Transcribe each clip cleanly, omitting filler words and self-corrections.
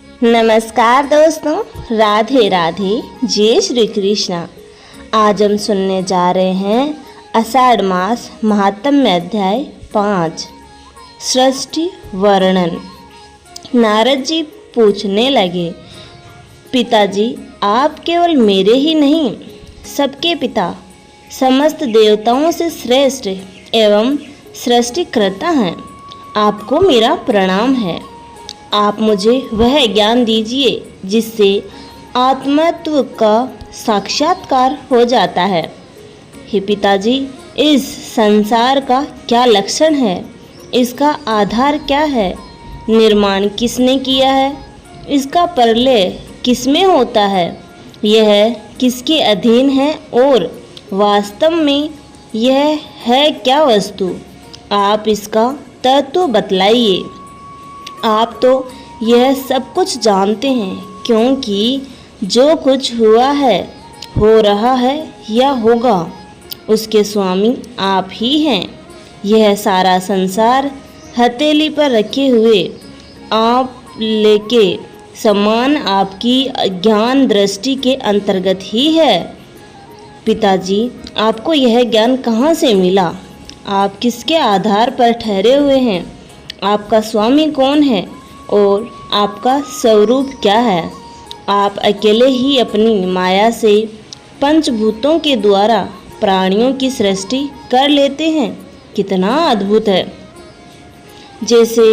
नमस्कार दोस्तों, राधे राधे, जय श्री कृष्णा। आज हम सुनने जा रहे हैं आषाढ़ मास महात्म्य अध्याय 5 सृष्टि वर्णन। नारद जी पूछने लगे, पिताजी आप केवल मेरे ही नहीं सबके पिता, समस्त देवताओं से श्रेष्ठ एवं सृष्टिकर्ता हैं। आपको मेरा प्रणाम है। आप मुझे वह ज्ञान दीजिए जिससे आत्मत्व का साक्षात्कार हो जाता है। हे पिताजी, इस संसार का क्या लक्षण है? इसका आधार क्या है? निर्माण किसने किया है? इसका प्रलय किसमें होता है? यह किसके अधीन है और वास्तव में यह है क्या वस्तु? आप इसका तत्व बतलाइए। आप तो यह सब कुछ जानते हैं, क्योंकि जो कुछ हुआ है, हो रहा है या होगा, उसके स्वामी आप ही हैं। यह सारा संसार हथेली पर रखे हुए आप लेके समान आपकी ज्ञान दृष्टि के अंतर्गत ही है। पिताजी, आपको यह ज्ञान कहाँ से मिला? आप किसके आधार पर ठहरे हुए हैं? आपका स्वामी कौन है और आपका स्वरूप क्या है? आप अकेले ही अपनी माया से पंचभूतों के द्वारा प्राणियों की सृष्टि कर लेते हैं। कितना अद्भुत है! जैसे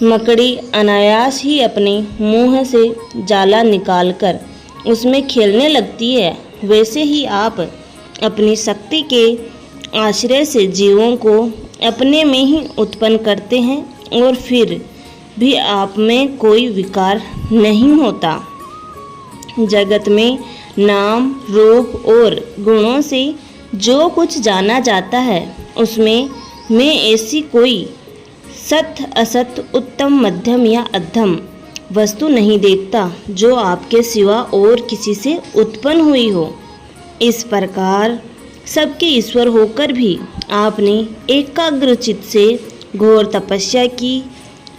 मकड़ी अनायास ही अपने मुंह से जाला निकालकर उसमें खेलने लगती है, वैसे ही आप अपनी शक्ति के आश्रय से जीवों को अपने में ही उत्पन्न करते हैं और फिर भी आप में कोई विकार नहीं होता। जगत में नाम, रूप और गुणों से जो कुछ जाना जाता है, उसमें मैं ऐसी कोई सत्य, असत्य, उत्तम, मध्यम या अधम वस्तु नहीं देखता जो आपके सिवा और किसी से उत्पन्न हुई हो। इस प्रकार सबके ईश्वर होकर भी आपने एकाग्र चित्त से घोर तपस्या की।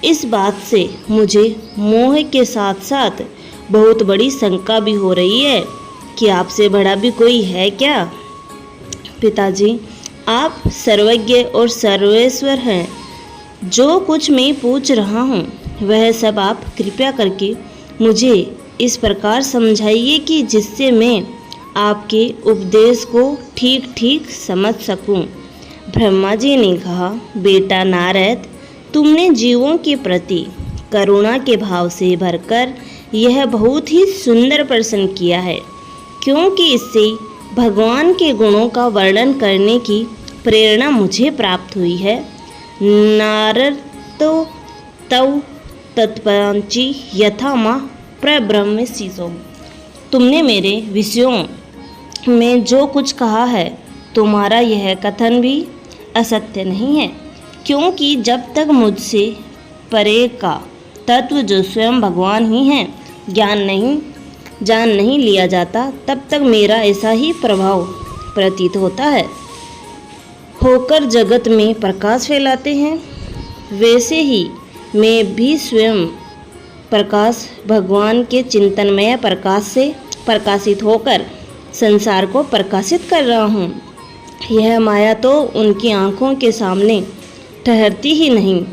इस बात से मुझे मोह के साथ साथ बहुत बड़ी शंका भी हो रही है कि आपसे बड़ा भी कोई है क्या? पिताजी, आप सर्वज्ञ और सर्वेश्वर हैं। जो कुछ मैं पूछ रहा हूँ वह सब आप कृपया करके मुझे इस प्रकार समझाइए कि जिससे मैं आपके उपदेश को ठीक ठीक समझ सकूं। ब्रह्मा जी ने कहा, बेटा नारद, तुमने जीवों के प्रति करुणा के भाव से भरकर यह बहुत ही सुंदर प्रश्न किया है, क्योंकि इससे भगवान के गुणों का वर्णन करने की प्रेरणा मुझे प्राप्त हुई है। नारद तो तव तत्पंची यथा माँ प्रब्रह्मशिशो। तुमने मेरे विषयों में जो कुछ कहा है, तुम्हारा यह कथन भी असत्य नहीं है, क्योंकि जब तक मुझसे परे का तत्व जो स्वयं भगवान ही हैं जान नहीं लिया जाता, तब तक मेरा ऐसा ही प्रभाव प्रतीत होता है। होकर जगत में प्रकाश फैलाते हैं, वैसे ही मैं भी स्वयं प्रकाश भगवान के चिंतनमय प्रकाश से प्रकाशित होकर संसार को प्रकाशित कर रहा हूँ। यह माया तो उनकी आँखों के सामने ठहरती ही नहीं,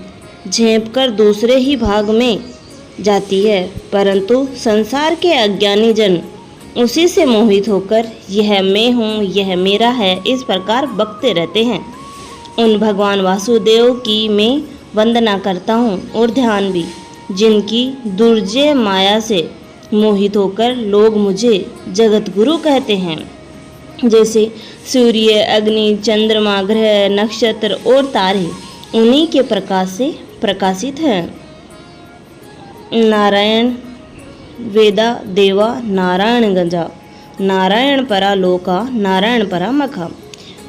झेंप कर दूसरे ही भाग में जाती है, परंतु संसार के अज्ञानी जन उसी से मोहित होकर यह मैं हूँ, यह मेरा है, इस प्रकार बकते रहते हैं। उन भगवान वासुदेव की मैं वंदना करता हूँ और ध्यान भी, जिनकी दुर्जय माया से मोहित होकर लोग मुझे जगत गुरु कहते हैं। जैसे सूर्य, अग्नि, चंद्रमा, ग्रह, नक्षत्र और तारे उन्हीं के प्रकाश से प्रकाशित हैं। नारायण वेदा देवा नारायण गंजा, नारायण परा लोका, नारायण परा मखा।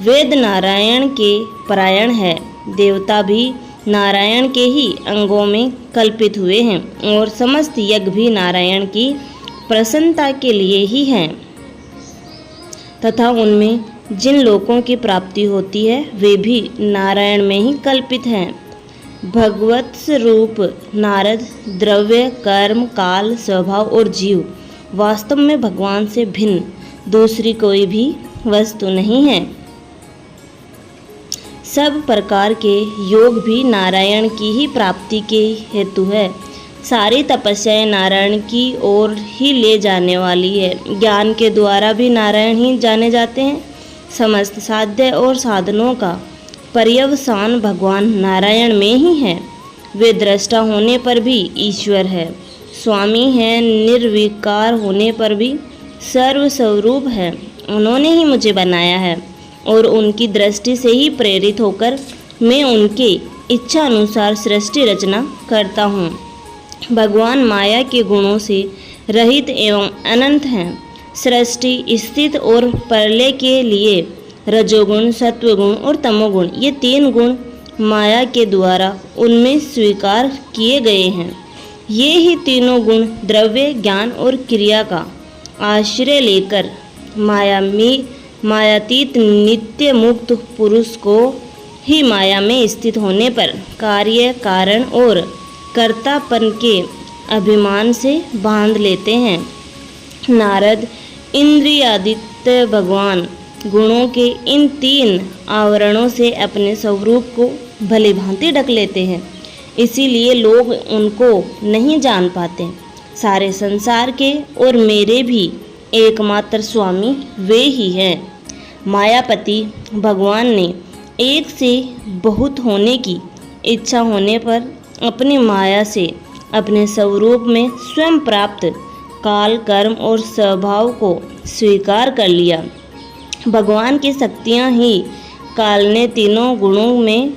वेद नारायण के परायण है, देवता भी नारायण के ही अंगों में कल्पित हुए हैं और समस्त यज्ञ भी नारायण की प्रसन्नता के लिए ही हैं तथा उनमें जिन लोकों की प्राप्ति होती है वे भी नारायण में ही कल्पित हैं। भगवत रूप नारद द्रव्य, कर्म, काल, स्वभाव और जीव वास्तव में भगवान से भिन्न दूसरी कोई भी वस्तु नहीं है। सब प्रकार के योग भी नारायण की ही प्राप्ति के हेतु है। सारी तपस्याएं नारायण की ओर ही ले जाने वाली है। ज्ञान के द्वारा भी नारायण ही जाने जाते हैं। समस्त साध्य और साधनों का पर्यवसान भगवान नारायण में ही है। वे दृष्टा होने पर भी ईश्वर है, स्वामी है, निर्विकार होने पर भी सर्वस्वरूप है। उन्होंने ही मुझे बनाया है और उनकी दृष्टि से ही प्रेरित होकर मैं उनके इच्छा अनुसार सृष्टि रचना करता हूँ। भगवान माया के गुणों से रहित एवं अनंत हैं। सृष्टि, स्थित और प्रलय के लिए रजोगुण, सत्वगुण और तमोगुण ये तीन गुण माया के द्वारा उनमें स्वीकार किए गए हैं। ये ही तीनों गुण द्रव्य, ज्ञान और क्रिया का आश्रय लेकर मायातीत नित्य मुक्त पुरुष को ही माया में स्थित होने पर कार्य, कारण और कर्तापन के अभिमान से बांध लेते हैं। नारद इंद्रियादित्य भगवान गुणों के इन तीन आवरणों से अपने स्वरूप को भली भांति ढक लेते हैं, इसीलिए लोग उनको नहीं जान पाते। सारे संसार के और मेरे भी एकमात्र स्वामी वे ही हैं। मायापति भगवान ने एक से बहुत होने की इच्छा होने पर अपनी माया से अपने स्वरूप में स्वयं प्राप्त काल, कर्म और स्वभाव को स्वीकार कर लिया। भगवान की शक्तियाँ ही काल ने तीनों गुणों में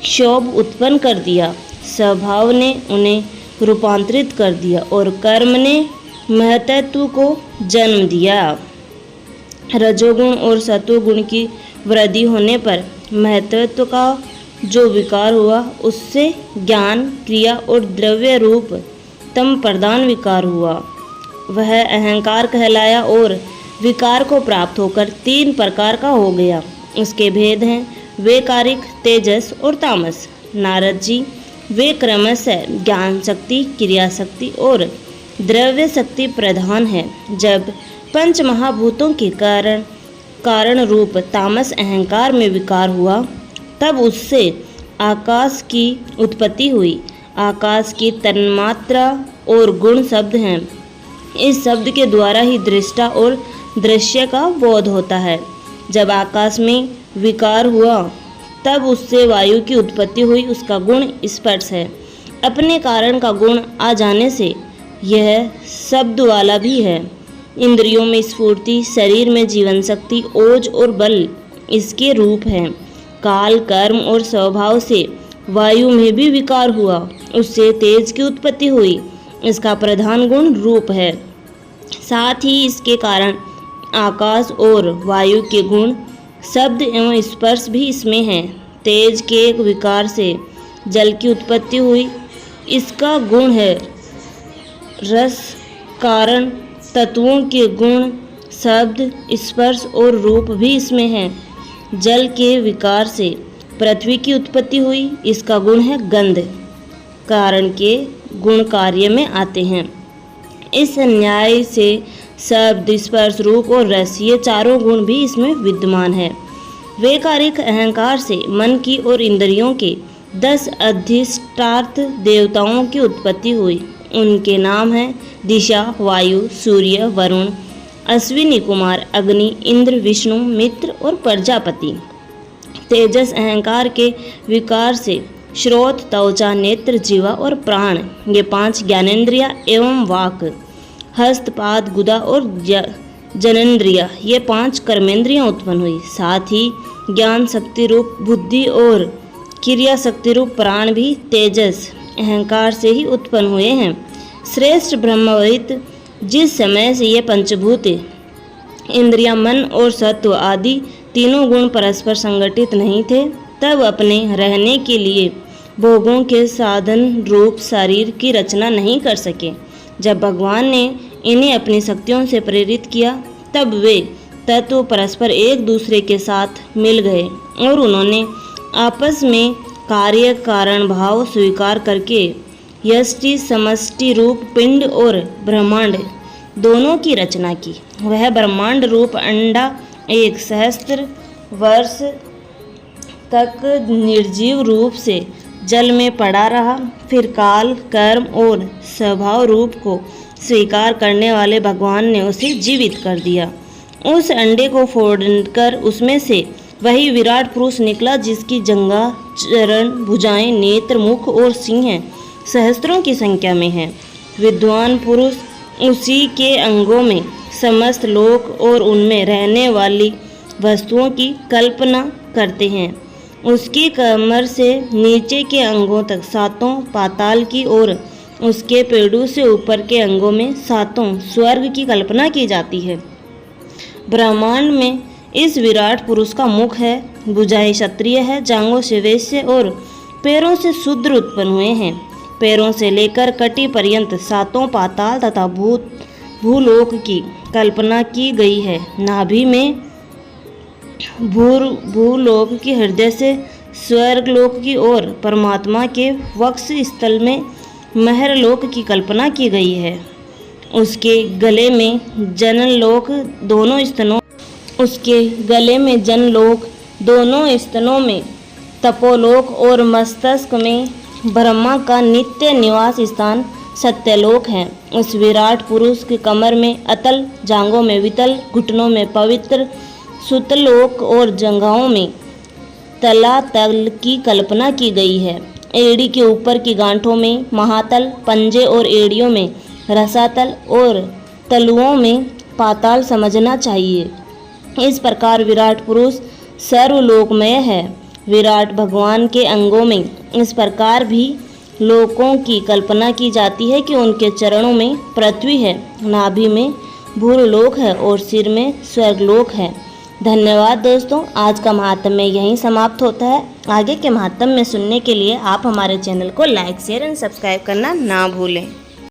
क्षोभ उत्पन्न कर दिया, स्वभाव ने उन्हें रूपांतरित कर दिया और कर्म ने महतत्व को जन्म दिया। रजोगुण और सत्वगुण की वृद्धि होने पर महतत्व का जो विकार हुआ उससे ज्ञान, क्रिया और द्रव्य रूप तम प्रधान विकार हुआ। वह अहंकार कहलाया और विकार को प्राप्त होकर तीन प्रकार का हो गया। उसके भेद हैं वैकारिक, तेजस और तामस। नारद जी वे क्रमशः ज्ञान शक्ति, क्रिया शक्ति और द्रव्य शक्ति प्रधान है। जब पंच महाभूतों के कारण रूप तामस अहंकार में विकार हुआ तब उससे आकाश की उत्पत्ति हुई। आकाश की तन्मात्रा और गुण शब्द हैं। इस शब्द के द्वारा ही दृष्टा और दृश्य का बोध होता है। जब आकाश में विकार हुआ तब उससे वायु की उत्पत्ति हुई। उसका गुण स्पर्श है। अपने कारण का गुण आ जाने से यह शब्द वाला भी है। इंद्रियों में स्फूर्ति, शरीर में जीवन शक्ति, ओज और बल इसके रूप हैं। काल, कर्म और स्वभाव से वायु में भी विकार हुआ, उससे तेज की उत्पत्ति हुई। इसका प्रधान गुण रूप है। साथ ही इसके कारण आकाश और वायु के गुण शब्द एवं स्पर्श भी इसमें हैं। तेज के विकार से जल की उत्पत्ति हुई। इसका गुण है रस। कारण तत्वों के गुण शब्द, स्पर्श और रूप भी इसमें हैं। जल के विकार से पृथ्वी की उत्पत्ति हुई। इसका गुण है गंध। कारण के गुण कार्य में आते हैं। इस न्याय से शब्द, स्पर्श, रूप और रस ये चारों गुण भी इसमें विद्यमान है। वैकारिक अहंकार से मन की और इंद्रियों के 10 अधिष्ठार्थ देवताओं की उत्पत्ति हुई। उनके नाम हैं दिशा, वायु, सूर्य, वरुण, अश्विनी कुमार, अग्नि, इंद्र, विष्णु, मित्र और प्रजापति। तेजस अहंकार के विकार से श्रोत, त्वचा, नेत्र, जीवा और प्राण ये 5 ज्ञानेंद्रिया एवं वाक, हस्त, पाद, गुदा और जननेंद्रिया ये 5 कर्मेंद्रियां उत्पन्न हुई। साथ ही ज्ञान शक्ति रूप बुद्धि और क्रिया शक्ति रूप प्राण भी तेजस अहंकार से ही उत्पन्न हुए हैं। श्रेष्ठ ब्रह्मविद जिस समय से ये पंचभूत इंद्रियां, मन और सत्व आदि तीनों गुण परस्पर संगठित नहीं थे, तब अपने रहने के लिए भोगों के साधन रूप शरीर की रचना नहीं कर सके। जब भगवान ने इन्हें अपनी शक्तियों से प्रेरित किया तब वे तत्व परस्पर एक दूसरे के साथ मिल गए और उन्होंने आपस में कार्य कारण भाव स्वीकार करके यष्टि समष्टि रूप पिंड और ब्रह्मांड दोनों की रचना की। वह ब्रह्मांड रूप अंडा 1 सहस्त्र वर्ष तक निर्जीव रूप से जल में पड़ा रहा। फिर काल, कर्म और स्वभाव रूप को स्वीकार करने वाले भगवान ने उसे जीवित कर दिया। उस अंडे को फोड़कर उसमें से वही विराट पुरुष निकला, जिसकी जंघा, चरण, भुजाएं, नेत्र, मुख और सिंह सहस्त्रों की संख्या में हैं। विद्वान पुरुष उसी के अंगों में समस्त लोक और उनमें रहने वाली वस्तुओं की कल्पना करते हैं। उसकी कमर से नीचे के अंगों तक 7 पाताल की और उसके पेड़ों से ऊपर के अंगों में 7 स्वर्ग की कल्पना की जाती है। ब्रह्मांड में इस विराट पुरुष का मुख है, भुजाएं क्षत्रिय है, जांघों से वैश्य और पैरों से शूद्र उत्पन्न हुए हैं। पैरों से लेकर कटी पर्यंत 7 पाताल तथा भूलोक की कल्पना की गई है। नाभि में भूलोक की, हृदय से स्वर्गलोक की और परमात्मा के वक्ष स्थल में महरलोक की कल्पना की गई है। उसके गले में जनलोक दोनों स्तनों में तपोलोक और मस्तक में ब्रह्मा का नित्य निवास स्थान सत्यलोक है। उस विराट पुरुष की कमर में अतल, जांघों में वितल, घुटनों में पवित्र सुतलोक और जंघाओं में तलातल की कल्पना की गई है। एड़ी के ऊपर की गांठों में महातल, पंजे और एड़ियों में रसातल और तलुओं में पाताल समझना चाहिए। इस प्रकार विराट पुरुष सर्वलोकमय है। विराट भगवान के अंगों में इस प्रकार भी लोकों की कल्पना की जाती है कि उनके चरणों में पृथ्वी है, नाभि में भूलोक है और सिर में स्वर्गलोक है। धन्यवाद दोस्तों, आज का महात्म्य यहीं समाप्त होता है। आगे के महात्म्य सुनने के लिए आप हमारे चैनल को लाइक, शेयर एंड सब्सक्राइब करना ना भूलें।